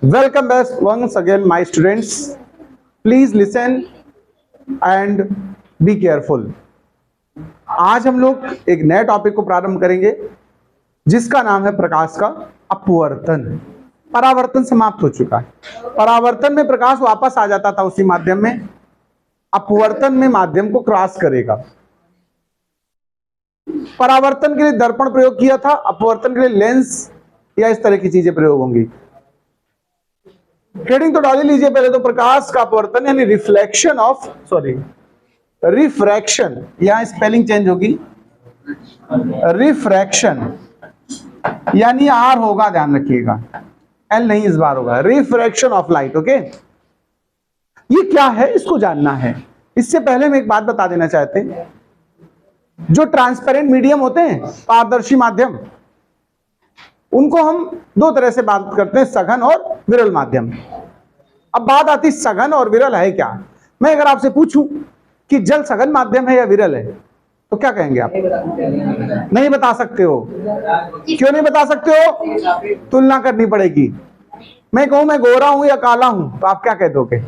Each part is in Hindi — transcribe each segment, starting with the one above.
Welcome back once again, my students. Please listen and be careful. आज हम लोग एक नए टॉपिक को प्रारंभ करेंगे जिसका नाम है प्रकाश का अपवर्तन। परावर्तन समाप्त हो चुका है। परावर्तन में प्रकाश वापस आ जाता था उसी माध्यम में, अपवर्तन में माध्यम को क्रॉस करेगा। परावर्तन के लिए दर्पण प्रयोग किया था, अपवर्तन के लिए लेंस या इस तरह की चीजें प्रयोग होंगी। हेडिंग तो डाल ही लीजिए पहले तो, प्रकाश का अपवर्तन यानी रिफ्रैक्शन, यहां स्पेलिंग चेंज होगी, रिफ्रैक्शन यानी आर होगा, ध्यान रखिएगा, एल नहीं इस बार होगा। Refraction of light. ओके, ये क्या है इसको जानना है। इससे पहले मैं एक बात बता देना चाहते हैं, जो ट्रांसपेरेंट मीडियम होते हैं, पारदर्शी माध्यम, उनको हम दो तरह से बात करते हैं, सघन और विरल माध्यम। अब बात आती सघन और विरल है क्या। मैं अगर आपसे पूछूं कि जल सघन माध्यम है या विरल है तो क्या कहेंगे आप? नहीं बता सकते हो। क्यों नहीं बता सकते हो? तुलना करनी पड़ेगी। मैं कहूं मैं गोरा हूं या काला हूं तो आप क्या कह दोगे?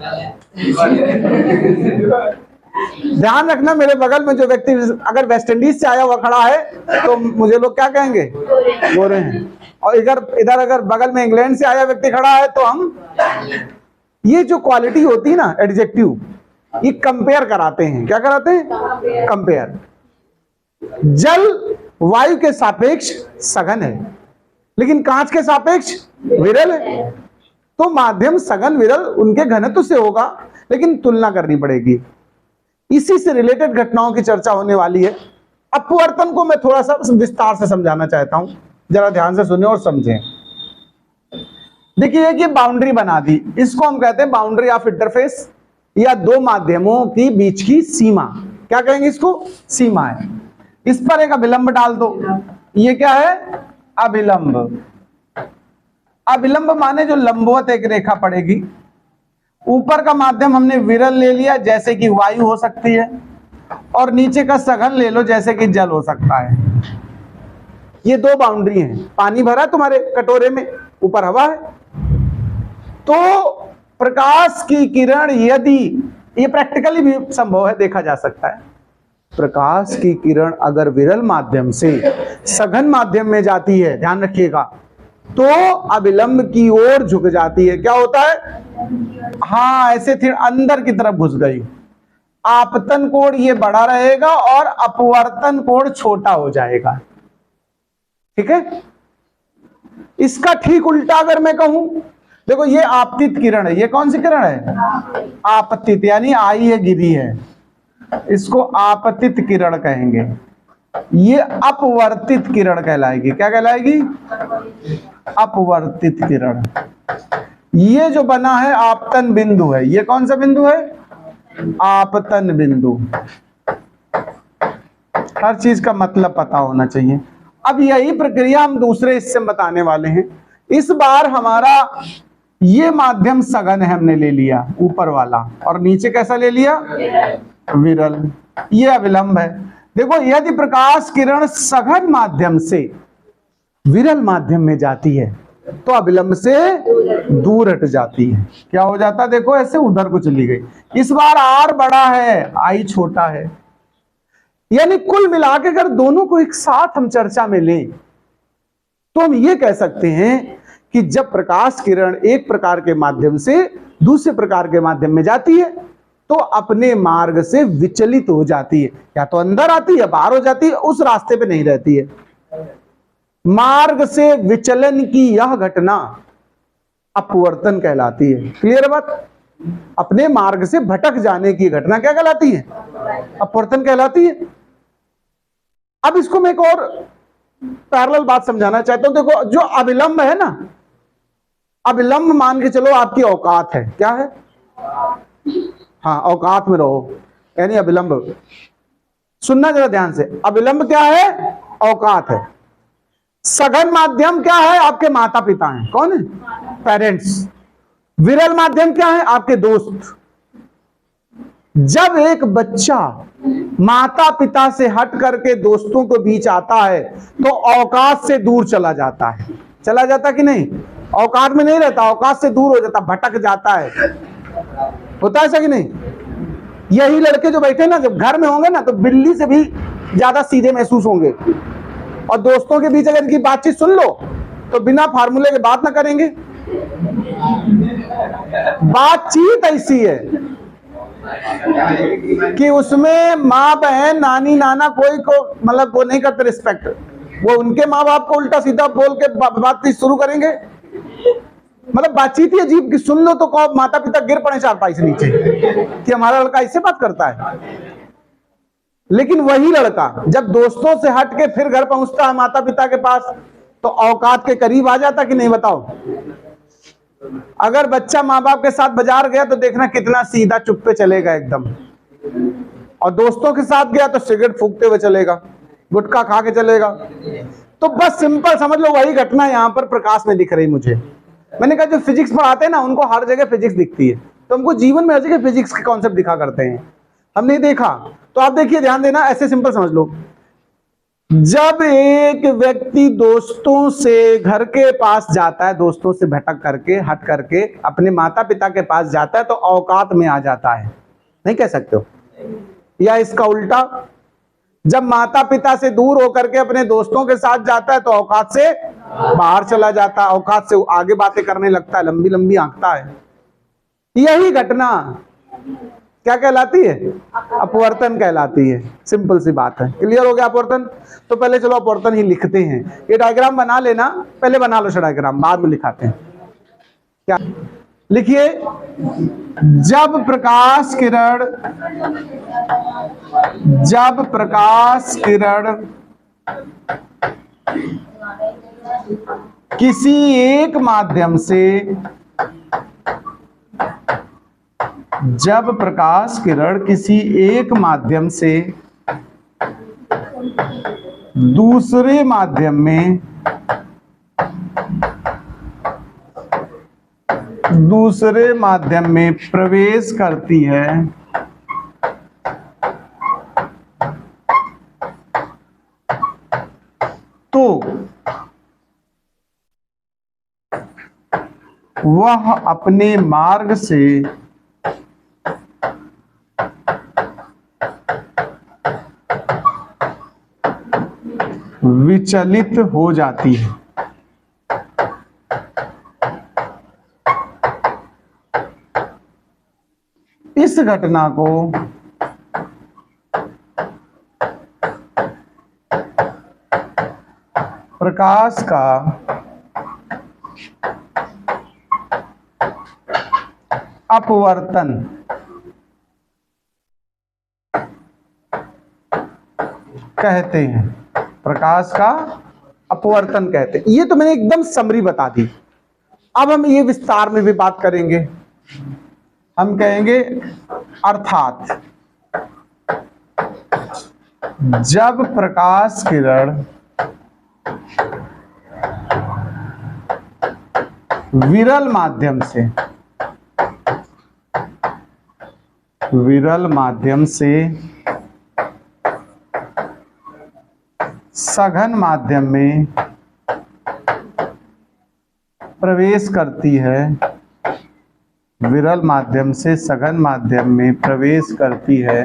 ध्यान रखना, मेरे बगल में जो व्यक्ति अगर वेस्ट इंडीज से आया हुआ खड़ा है तो मुझे लोग क्या कहेंगे? गोरे हैं। और इधर अगर बगल में इंग्लैंड से आया व्यक्ति खड़ा है तो हम, ये जो क्वालिटी होती है ना, एडजेक्टिव, ये कंपेयर कराते हैं। क्या कराते हैं? कंपेयर। जल वायु के सापेक्ष सघन है लेकिन कांच के सापेक्ष विरल है, तो माध्यम सघन विरल उनके घनत्व से होगा, लेकिन तुलना करनी पड़ेगी। इसी से रिलेटेड घटनाओं की चर्चा होने वाली है। अपवर्तन को मैं थोड़ा सा विस्तार से समझाना चाहता हूं, जरा ध्यान से सुनिए और समझें। देखिए कि बाउंड्री बना दी, इसको हम कहते हैं बाउंड्री ऑफ इंटरफेस, या दो माध्यमों के बीच की सीमा। क्या कहेंगे इसको? सीमा है। इस पर एक अभिलंब डाल दो। ये क्या है? अभिलंब। अभिलंब माने जो लंबवत एक रेखा पड़ेगी। ऊपर का माध्यम हमने विरल ले लिया, जैसे कि वायु हो सकती है, और नीचे का सघन ले लो, जैसे कि जल हो सकता है। ये दो बाउंड्री हैं। पानी भरा तुम्हारे कटोरे में, ऊपर हवा है, तो प्रकाश की किरण, यदि ये प्रैक्टिकली भी संभव है, देखा जा सकता है, प्रकाश की किरण अगर विरल माध्यम से सघन माध्यम में जाती है, ध्यान रखिएगा, तो अभिलंब की ओर झुक जाती है। क्या होता है? हाँ, ऐसे थे अंदर की तरफ घुस गई। आपतन कोण ये बड़ा रहेगा और अपवर्तन कोण छोटा हो जाएगा। ठीक है। इसका ठीक उल्टा अगर मैं कहूं, देखो ये आपतित किरण है। ये कौन सी किरण है? आपतित, यानी आई है, गिरी है, इसको आपतित किरण कहेंगे। ये अपवर्तित किरण कहलाएगी। क्या कहलाएगी? अपवर्तित किरण। ये जो बना है आपतन बिंदु है। ये कौन सा बिंदु है? आपतन बिंदु। हर चीज का मतलब पता होना चाहिए। अब यही प्रक्रिया हम दूसरे हिस्से में बताने वाले हैं। इस बार हमारा ये माध्यम सघन है, हमने ले लिया ऊपर वाला, और नीचे कैसा ले लिया? विरल। ये अभिलंब है। देखो, यदि प्रकाश किरण सघन माध्यम से विरल माध्यम में जाती है तो अभिलंब से दूर हट जाती है। क्या हो जाता? देखो ऐसे उधर को चली गई। इस बार आर बड़ा है, आई छोटा है। यानी कुल मिला के अगर दोनों को एक साथ हम चर्चा में लें तो हम ये कह सकते हैं कि जब प्रकाश किरण एक प्रकार के माध्यम से दूसरे प्रकार के माध्यम में जाती है तो अपने मार्ग से विचलित हो जाती है, या तो अंदर आती है, बाहर हो जाती है, उस रास्ते पे नहीं रहती है। मार्ग से विचलन की यह घटना अपवर्तन कहलाती है। क्लियर बात? अपने मार्ग से भटक जाने की घटना क्या कहलाती है? अपवर्तन कहलाती है। अब इसको मैं एक और पैरेलल बात समझाना चाहता हूं। देखो, जो अभिलंब है ना, अभिलंब मान के चलो आपकी औकात है। क्या है? हाँ, औकात में रहो, यानी अभिलंब। सुनना जरा ध्यान से, अभिलंब क्या है? औकात है। सघन माध्यम क्या है? आपके माता पिता हैं। कौन है? पेरेंट्स। विरल माध्यम क्या है? आपके दोस्त। जब एक बच्चा माता पिता से हट करके दोस्तों के बीच आता है तो औकात से दूर चला जाता है। चला जाता कि नहीं? औकात में नहीं रहता, औकात से दूर हो जाता, भटक जाता है। होता है ऐसा कि नहीं? यही लड़के जो बैठे ना, जब घर में होंगे ना तो बिल्ली से भी ज्यादा सीधे महसूस होंगे, और दोस्तों के बीच अगर इनकी बातचीत सुन लो तो बिना फार्मूले के बात ना करेंगे। बातचीत ऐसी है कि उसमें माँ बहन नानी नाना कोई को मतलब वो नहीं करते रिस्पेक्ट, वो उनके माँ बाप को उल्टा सीधा बोल के बातचीत शुरू करेंगे। मतलब बातचीत ही अजीब कि सुन लो तो कहो माता पिता गिर पड़े चारपाई से नीचे कि हमारा लड़का इससे बात करता है। लेकिन वही लड़का जब दोस्तों से हट के फिर घर पहुंचता है माता पिता के पास तो औकात के करीब आ जाता कि नहीं, बताओ? अगर बच्चा माँ बाप के साथ बाजार गया तो देखना कितना सीधा चुप पे चलेगा एकदम, और दोस्तों के साथ गया तो सिगरेट फूकते हुए चलेगा, गुटखा खा के चलेगा। तो बस सिंपल समझ लो वही घटना यहाँ पर प्रकाश में दिख रही मुझे। मैंने कहा जो फिजिक्स पढ़ाते हैं ना उनको हर जगह फिजिक्स दिखती है, तो हमको जीवन में हर जगह फिजिक्स के कॉन्सेप्ट दिखा करते हैं, हमने देखा। तो आप देखिए, ध्यान देना, ऐसे सिंपल समझ लो, जब एक व्यक्ति दोस्तों से घर के पास जाता है, दोस्तों से भटक करके हट करके अपने माता पिता के पास जाता है तो औकात में आ जाता है, नहीं कह सकते हो? या इसका उल्टा, जब माता पिता से दूर होकर के अपने दोस्तों के साथ जाता है तो औकात से बाहर चला जाता है, औकात से आगे बातें करने लगता है, लंबी लंबी आंकता है। यही घटना क्या कहलाती है? अपवर्तन कहलाती है। सिंपल सी बात है। क्लियर हो गया अपवर्तन? तो पहले चलो अपवर्तन ही लिखते हैं। ये डायग्राम बना लेना, पहले बना लो डायग्राम, बाद में लिखाते हैं। क्या लिखिए? जब प्रकाश किरण किसी एक माध्यम से, जब प्रकाश किरण किसी एक माध्यम से दूसरे माध्यम में प्रवेश करती है तो वह अपने मार्ग से विचलित हो जाती है। इस घटना को प्रकाश का अपवर्तन कहते हैं। प्रकाश का अपवर्तन कहते हैं। ये तो मैंने एकदम समरी बता दी। अब हम ये विस्तार में भी बात करेंगे। हम कहेंगे अर्थात जब प्रकाश किरण विरल माध्यम से सघन माध्यम में प्रवेश करती है, विरल माध्यम से सघन माध्यम में प्रवेश करती है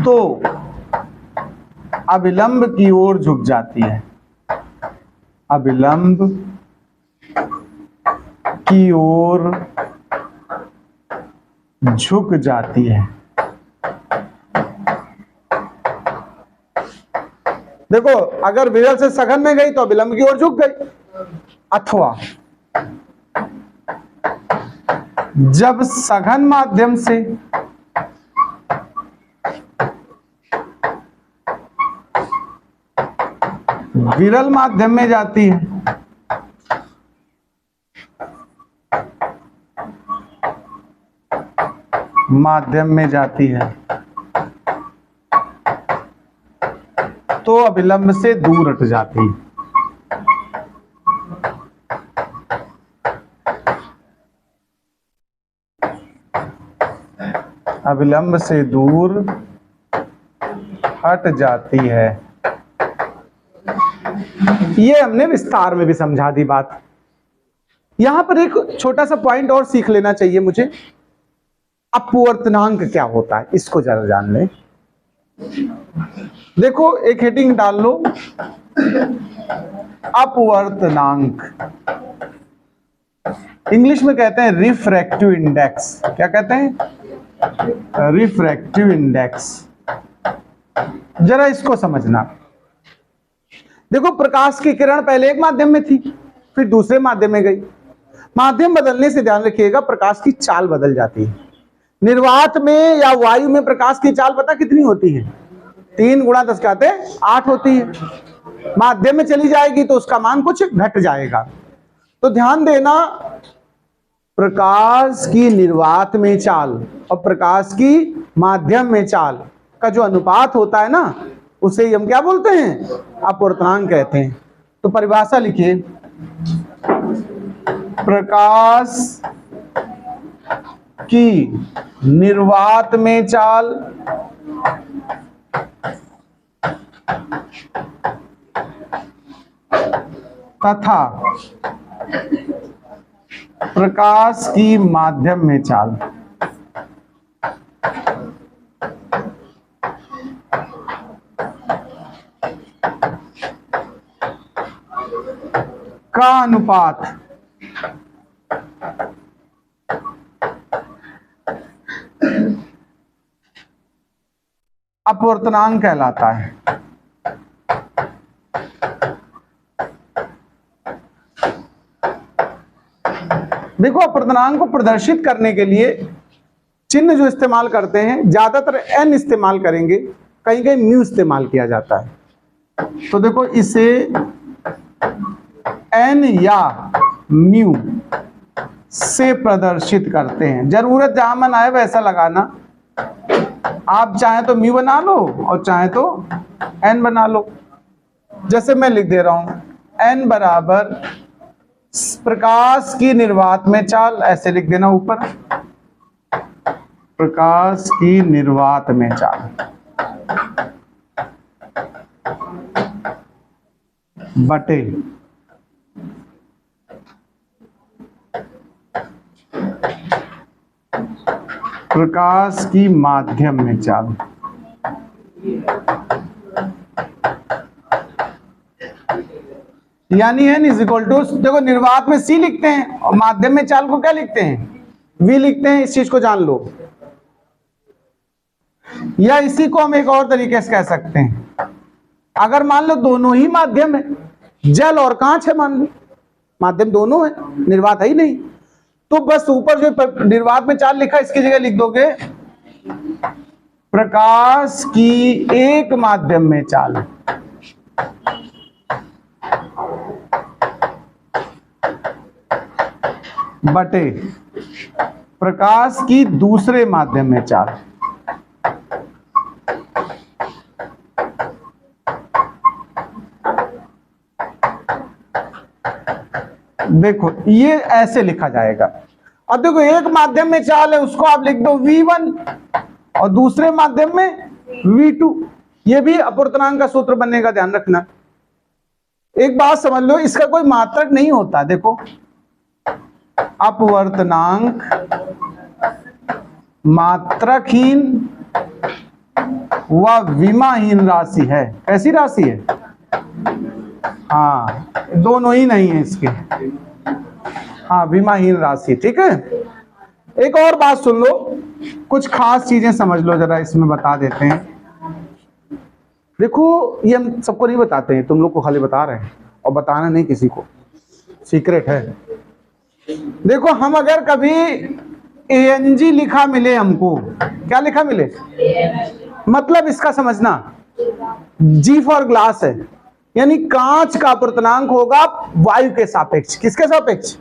तो अविलंब की ओर झुक जाती है। अविलंब की ओर झुक जाती है। देखो, अगर विरल से सघन में गई तो अविलंब की ओर झुक गई, अथवा जब सघन माध्यम से विरल माध्यम में जाती है तो अविलंब से दूर हट जाती है। अविलंब से दूर हट जाती है ये हमने विस्तार में भी समझा दी बात। यहां पर एक छोटा सा पॉइंट और सीख लेना चाहिए मुझे, अपवर्तनांक क्या होता है इसको जरा जान ले। देखो एक हेडिंग डाल लो, अपवर्तनांक, इंग्लिश में कहते हैं रिफ्रैक्टिव इंडेक्स। क्या कहते हैं? Refractive index. जरा इसको समझना। देखो प्रकाश की किरण पहले एक माध्यम में थी, फिर दूसरे माध्यम में गई। माध्यम बदलने से ध्यान रखिएगा प्रकाश की चाल बदल जाती है। निर्वात में या वायु में प्रकाश की चाल पता कितनी होती है? 3 × 10⁸ होती है। माध्यम में चली जाएगी तो उसका मान कुछ घट जाएगा। तो ध्यान देना, प्रकाश की निर्वात में चाल और प्रकाश की माध्यम में चाल का जो अनुपात होता है ना, उसे हम क्या बोलते हैं? अपवर्तनांक कहते हैं। तो परिभाषा लिखिए, प्रकाश की निर्वात में चाल तथा प्रकाश की माध्यम में चाल का अनुपात अपवर्तनांक कहलाता है। देखो अपवर्तनांक को प्रदर्शित करने के लिए चिन्ह जो इस्तेमाल करते हैं, ज्यादातर एन इस्तेमाल करेंगे, कहीं कहीं म्यू इस्तेमाल किया जाता है। तो देखो इसे एन या म्यू से प्रदर्शित करते हैं। जरूरत जहां मन आए वैसा लगाना। आप चाहे तो म्यू बना लो और चाहे तो एन बना लो। जैसे मैं लिख दे रहा हूं एन बराबर प्रकाश की निर्वात में चाल, ऐसे लिख देना ऊपर, प्रकाश की निर्वात में चाल बटे प्रकाश की माध्यम में चाल। यानी एन इज इक्वल टू, देखो निर्वात में सी लिखते हैं और माध्यम में चाल को क्या लिखते हैं? वी लिखते हैं। इस चीज को जान लो। या इसी को हम एक और तरीके से कह सकते हैं, अगर मान लो दोनों ही माध्यम है, जल और कांच है, मान लो माध्यम दोनों है, निर्वात है ही नहीं, तो बस ऊपर जो निर्वात में चाल लिखा इसकी जगह लिख दोगे प्रकाश की एक माध्यम में चाल बटे प्रकाश की दूसरे माध्यम में चाल। देखो ये ऐसे लिखा जाएगा। और देखो एक माध्यम में चाल है, उसको आप लिख दो V1 और दूसरे माध्यम में V2। ये भी अपवर्तनांक का सूत्र बनेगा, ध्यान रखना। एक बात समझ लो, इसका कोई मात्रक नहीं होता। देखो अपवर्तनांक मात्रकहीन व विमाहीन राशि है। कैसी राशि है? हाँ, दोनों ही नहीं है इसके। हाँ, विमाहीन राशि। ठीक है। एक और बात सुन लो, कुछ खास चीजें समझ लो जरा, इसमें बता देते हैं। देखो ये हम सबको नहीं बताते हैं, तुम लोग को खाली बता रहे हैं, और बताना नहीं किसी को, सीक्रेट है। देखो हम अगर कभी ANG लिखा मिले हमको, क्या लिखा मिले, मतलब इसका समझना G फॉर ग्लास है, यानी कांच का अपवर्तनांक होगा वायु के सापेक्ष। किसके सापेक्ष?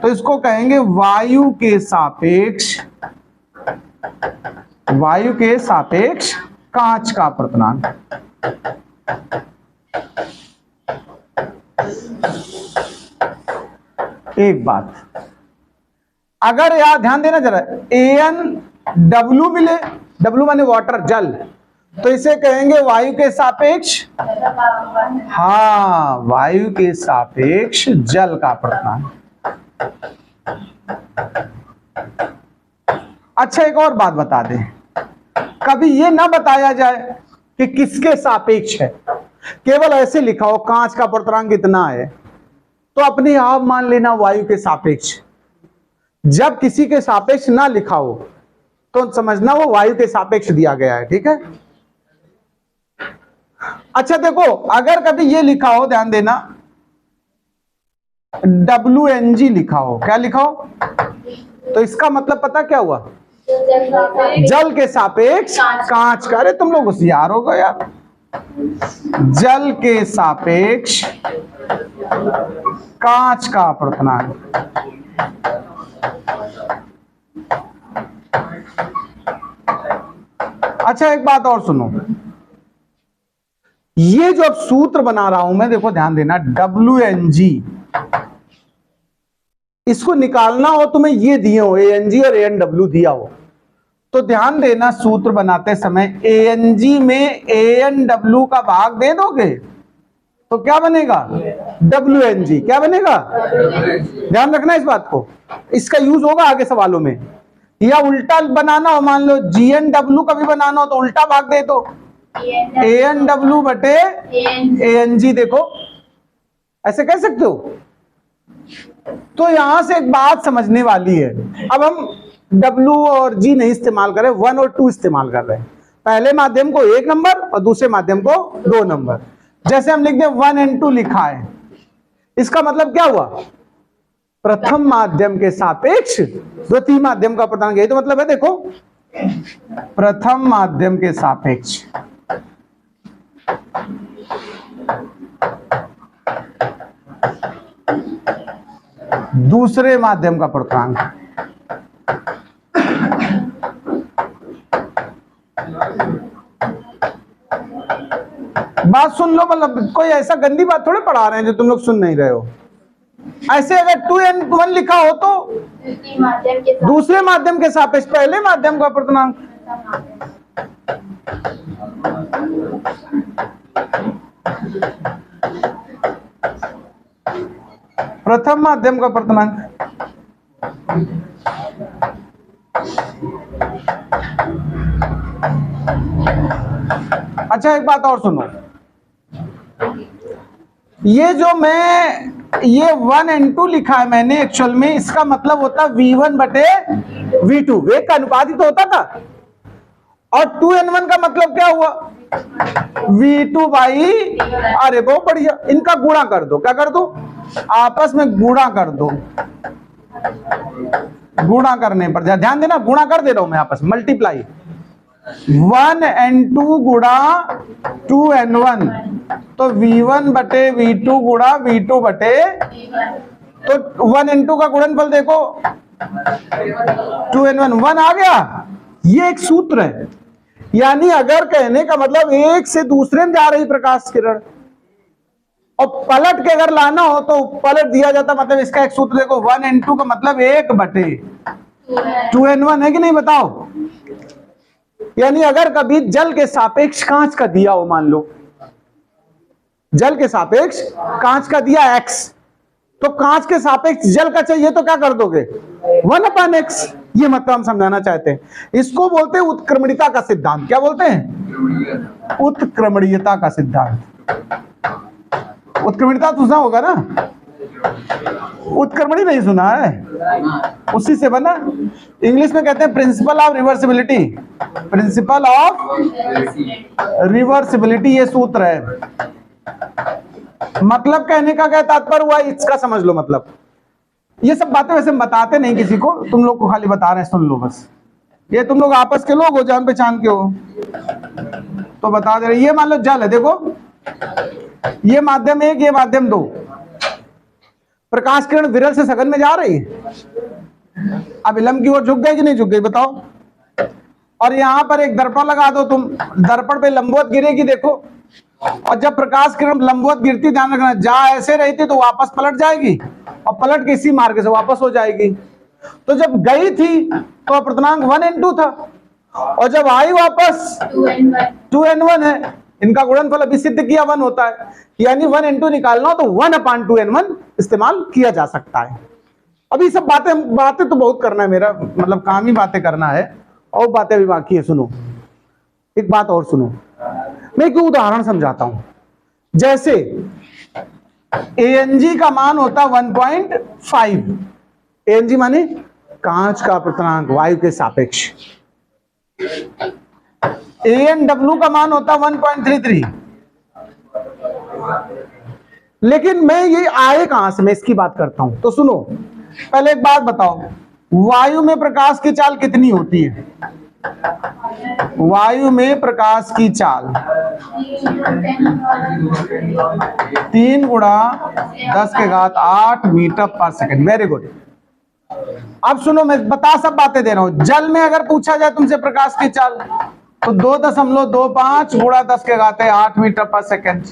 तो इसको कहेंगे वायु के सापेक्ष, वायु के सापेक्ष कांच का अपवर्तनांक। एक बात अगर यार ध्यान देना जरा, AnW मिले, W माने वाटर, जल, तो इसे कहेंगे वायु के सापेक्ष, हाँ, वायु के सापेक्ष जल का अपवर्तनांक। अच्छा एक और बात बता दें, कभी ये ना बताया जाए कि किसके सापेक्ष है, केवल ऐसे लिखा हो कांच का अपवर्तनांक कितना है, तो अपने आप मान लेना वायु के सापेक्ष। जब किसी के सापेक्ष ना लिखा हो तो समझना वो वायु के सापेक्ष दिया गया है, ठीक है। अच्छा देखो, अगर कभी ये लिखा हो, ध्यान देना, WNG लिखा हो, क्या लिखा हो, तो इसका मतलब पता क्या हुआ, जल के सापेक्ष कांच का। अरे तुम लोग होशियार हो गए यार, जल के सापेक्ष कांच का अपवर्तनांक। अच्छा एक बात और सुनो, ये जो अब सूत्र बना रहा हूं मैं, देखो ध्यान देना, WNG, इसको निकालना हो तुम्हें ये दिए हो ANG और ANW दिया हो, तो ध्यान देना सूत्र बनाते समय ANG में ANW का भाग दे दोगे तो क्या बनेगा, WNG। क्या बनेगा, ध्यान रखना इस बात को, इसका यूज होगा आगे सवालों में। या उल्टा बनाना हो, मान लो GNW का भी बनाना हो तो उल्टा भाग दे दो, ANW बटे ANG, देखो ऐसे कह सकते हो। तो यहां से एक बात समझने वाली है, अब हम W और G नहीं इस्तेमाल कर रहे, 1 और 2 इस्तेमाल कर रहे हैं। पहले माध्यम को 1 नंबर और दूसरे माध्यम को 2 नंबर। जैसे हम लिख दें 1 and 2 लिखा है, इसका मतलब क्या हुआ, प्रथम माध्यम के सापेक्ष द्वितीय माध्यम का अपवर्तनांक, यही तो मतलब है। देखो प्रथम माध्यम के सापेक्ष दूसरे माध्यम का अपवर्तनांक। बात सुन लो, मतलब कोई ऐसा गंदी बात थोड़े पढ़ा रहे हैं जो तुम लोग सुन नहीं रहे हो। ऐसे अगर 2 and 1 लिखा हो तो दूसरे माध्यम के सापेक्ष पहले माध्यम का अपवर्तनांक। प्रथम माध्यम का अपवर्तनांक। अच्छा एक बात और सुनो, ये जो मैं ये 1 and 2 लिखा है मैंने, एक्चुअल में इसका मतलब होता V1 बटे V2, वेग का अनुपात ही तो होता था। और 2 and 1 का मतलब क्या हुआ, V2 बाई, अरे बहुत बढ़िया, इनका गुणा कर दो। क्या कर दो, आपस में गुणा कर दो। गुणा करने पर ध्यान देना, गुणा कर दे रहा हूं मैं आपस में, मल्टीप्लाई। 1 and 2 गुणा 2 and 1, तो V1 बटे V2 गुणा V2 बटे, तो 1 and 2 का गुणनफल देखो, 2 and 1 आ गया। ये एक सूत्र है, यानी अगर कहने का मतलब एक से दूसरे में जा रही प्रकाश किरण और पलट के अगर लाना हो तो पलट दिया जाता, मतलब इसका एक सूत्र देखो, 1 and 2 का मतलब 1 बटे 2 and 1 है कि नहीं, बताओ। यानी अगर कभी जल के सापेक्ष कांच का दिया हो, मान लो जल के सापेक्ष कांच का दिया x, तो कांच के सापेक्ष जल का चाहिए तो क्या कर दोगे, 1/x। ये मतलब हम समझाना चाहते हैं, इसको बोलते हैं उत्क्रमणीयता का सिद्धांत। क्या बोलते हैं, उत्क्रमणीयता का सिद्धांत। उत्क्रमणीयता तो सुना होगा ना, उत्क्रमणी नहीं सुना है, उसी से बना। इंग्लिश में कहते हैं principle of reversibility, principle of reversibility, ये सूत्र है। मतलब कहने का क्या तात्पर्य हुआ, इसका समझ लो। मतलब ये सब बातें वैसे बताते नहीं किसी को, तुम लोग को खाली बता रहे हैं, सुन लो बस। ये तुम लोग आपस के लोग हो, जान पहचान के हो, तो बता दे रहे। ये मान लो जल है, देखो ये माध्यम 1, ये माध्यम 2, प्रकाश किरण विरल से सघन में जा रही है, अब विलंब की ओर झुक गई कि नहीं झुक गई, बताओ। और यहां पर एक दर्पण लगा दो तुम, दर्पण पे लंबवत गिरेगी, देखो। और जब प्रकाश किरण लंबवत गिरती, ध्यान रखना, जा ऐसे रही थी तो वापस पलट जाएगी, और पलट के इसी मार्ग से वापस हो जाएगी। तो जब गई थी तो अपवर्तनांक 1 and 2 था, और जब आई वापस 2n1 है, इनका गुणनफल अभी सिद्ध किया 1 होता है, यानी 1n2 निकालना हो तो 1/2n1 इस्तेमाल किया जा सकता है। अभी सब बातें तो बहुत करना है, मेरा मतलब काम ही बातें करना है, और बातें अभी बाकी है। सुनो एक बात और सुनो, मैं एक उदाहरण समझाता हूं। जैसे Ang का मान होता 1.5, Ang माने कांच का अपर्तनांक वायु के सापेक्ष। Anw का मान होता 1.33। लेकिन मैं ये आए कहां से, मैं इसकी बात करता हूं। तो सुनो, पहले एक बात बताओ, वायु में प्रकाश की चाल कितनी होती है? वायु में प्रकाश की चाल 3 × 10⁸ मीटर पर सेकंड। Very good. अब सुनो, मैं बता सब बातें दे रहा हूं। जल में अगर पूछा जाए तुमसे प्रकाश की चाल तो 2.25 × 10⁸ मीटर पर सेकंड।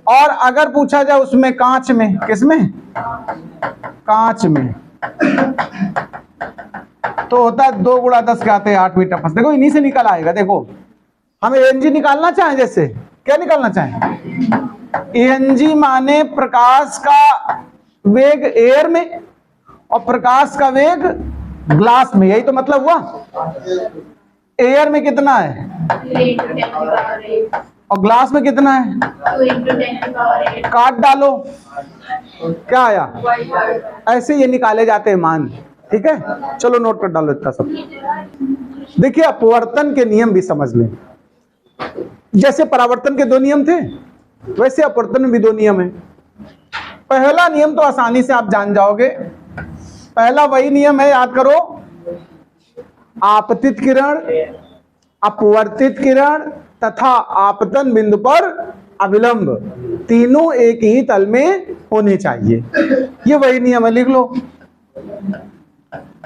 और अगर पूछा जाए उसमें कांच में, किसमें? कांच में, तो होता है 2 × 10⁸ मीटर पर। देखो इन्हीं से निकल आएगा। देखो हम Ang निकालना चाहें, जैसे क्या निकालना चाहें? Ang माने प्रकाश का वेग एयर में और प्रकाश का वेग ग्लास में, यही तो मतलब हुआ। एयर में कितना है और ग्लास में कितना है? काट डालो, क्या आया? ऐसे ये निकाले जाते हैं मान। ठीक है, चलो नोट कर डालो इतना सब। देखिए अपवर्तन के नियम भी समझ लें। जैसे परावर्तन के 2 नियम थे, वैसे अपवर्तन में भी 2 नियम है। पहला नियम तो आसानी से आप जान जाओगे। पहला वही नियम है, याद करो, आपतित किरण, अपवर्तित किरण तथा आपतन बिंदु पर अविलंब तीनों एक ही तल में होने चाहिए। ये वही नियम है, लिख लो।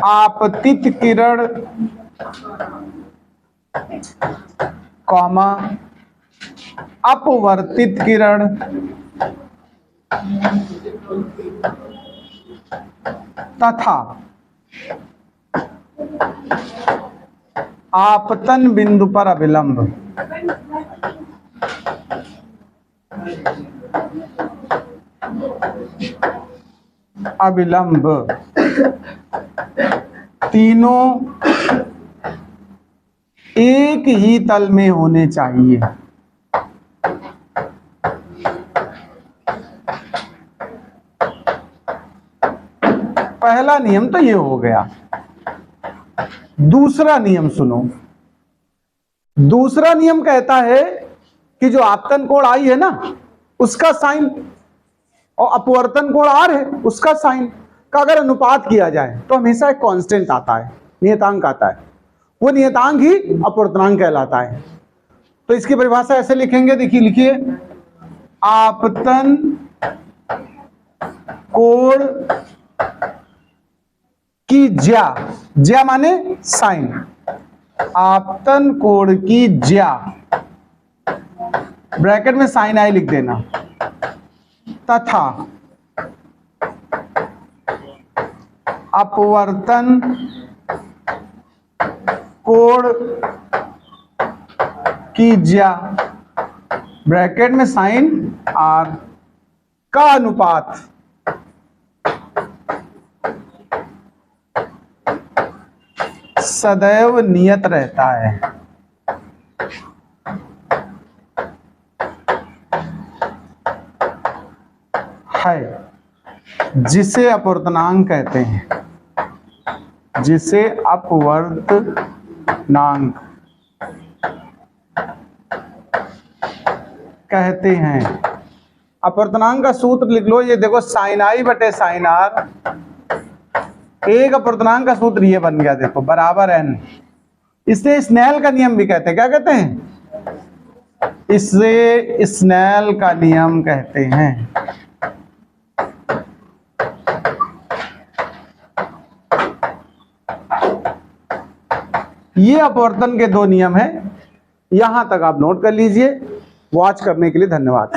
आपतित किरण कॉमा अपवर्तित किरण तथा आपतन बिंदु पर अविलंब तीनों एक ही तल में होने चाहिए। पहला नियम तो ये हो गया। दूसरा नियम सुनो। दूसरा नियम कहता है कि जो आपतन कोण आई है ना, उसका साइन, और अपवर्तन कोण आर है, उसका साइन का अगर अनुपात किया जाए तो हमेशा एक कांस्टेंट आता है, नियतांक आता है। वो नियतांक ही अपवर्तनांक कहलाता है। तो इसकी परिभाषा ऐसे लिखेंगे, देखिए लिखिए, आपतन कोण की ज्या, ज्या माने साइन, आपतन कोण की ज्या, ब्रैकेट में साइन आई लिख देना, तथा अपवर्तन कोण की ज्या, ब्रैकेट में साइन आर का अनुपात सदैव नियत रहता है, जिसे अपवर्तनांक कहते हैं, जिसे अपवर्तनांक कहते हैं। अपवर्तनांक का सूत्र लिख लो, ये देखो साइन आई बटे साइन आर। एक अपवर्तनांक का सूत्र ये बन गया, देखो, बराबर n। इसे स्नेल का नियम भी कहते हैं। क्या कहते हैं? इसे स्नेल का नियम कहते हैं। ये अपवर्तन के 2 नियम हैं। यहां तक आप नोट कर लीजिए। वॉच करने के लिए धन्यवाद।